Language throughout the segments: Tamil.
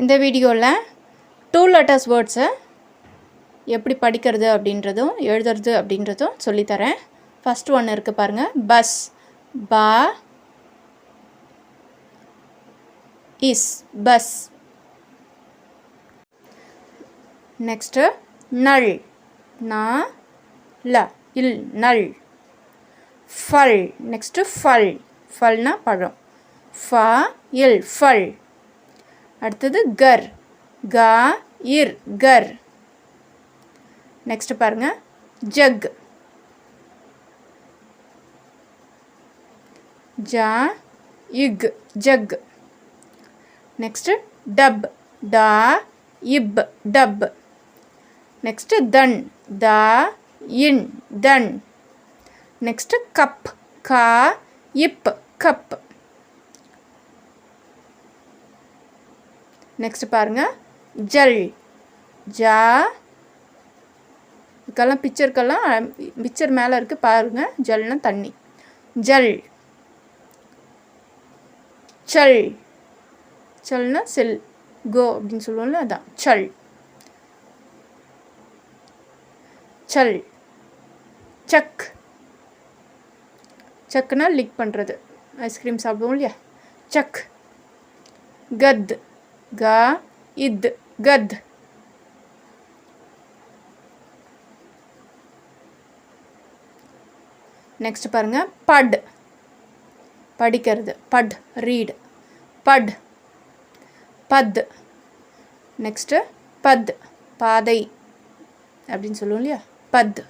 இந்த வீடியோவில் 2 letters வேர்ட்ஸை எப்படி படிக்கிறது அப்படின்றதும் எழுதுறது அப்படின்றதும் சொல்லித்தரேன். ஃபர்ஸ்ட் ஒன் இருக்குது பாருங்கள், பஸ். பா இஸ் பஸ். நெக்ஸ்ட்டு நள். நா ல இல் நள். ஃபல். நெக்ஸ்ட்டு ஃபல். ஃபல்னா பழம். ஃபா இல் ஃபல். அடுத்தது கர். கா இர் கர். நெக்ஸ்ட்டு பாருங்கள், ஜக். ஜா இக் ஜக். Next dub. டா இப் டப். நெக்ஸ்ட்டு தன். தா இன் தன். Next cup. கா இப் கப். நெக்ஸ்ட் பாருங்கள், ஜல். ஜா இதுக்கெல்லாம் பிக்சர் மேலே இருக்குது பாருங்கள். ஜல்னா தண்ணி. ஜல். சல். சல்னா செல் கோ அப்படின்னு சொல்லுவோம்ல, அதான் சல். சல். சக். சக்குனா லிக் பண்ணுறது, ஐஸ்கிரீம் சாப்பிடுவோம் இல்லையா, சக். கத். கா இத் கத். நெக்ஸ்ட் பாருங்க, பட். படிக்கிறது. But read. பட். பத். நெக்ஸ்ட்டு பத் பாதை அப்படின்னு சொல்லுவோம் இல்லையா, பத்.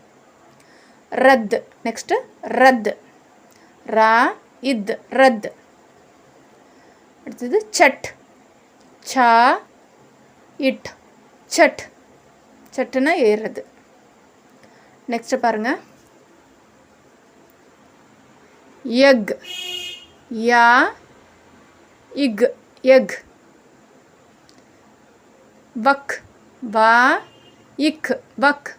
ரத். நெக்ஸ்ட்டு ரத். ரா இத் ரத். அடுத்தது சட். சா இட் சட். சட்டுனா ஏறுறது. நெக்ஸ்ட்டு பாருங்கள், எக். யா இக் எக். வக். வா இக் வக்.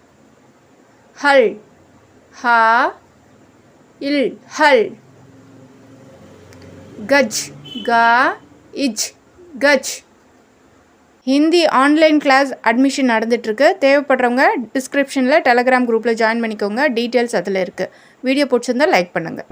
ஹல். ஹா இல் ஹல். கஜ். கா இஜ் கஜ். ஹிந்தி ஆன்லைன் கிளாஸ் அட்மிஷன் நடந்துகிட்ருக்கு. தேவைப்படுறவங்க டிஸ்கிரிப்ஷனில் டெலகிராம் குரூப்பில் ஜாயின் பண்ணிக்கோங்க. டீட்டெயில்ஸ் அதில் இருக்குது. வீடியோ பிடிச்சிருந்தால் லைக் பண்ணுங்கள்.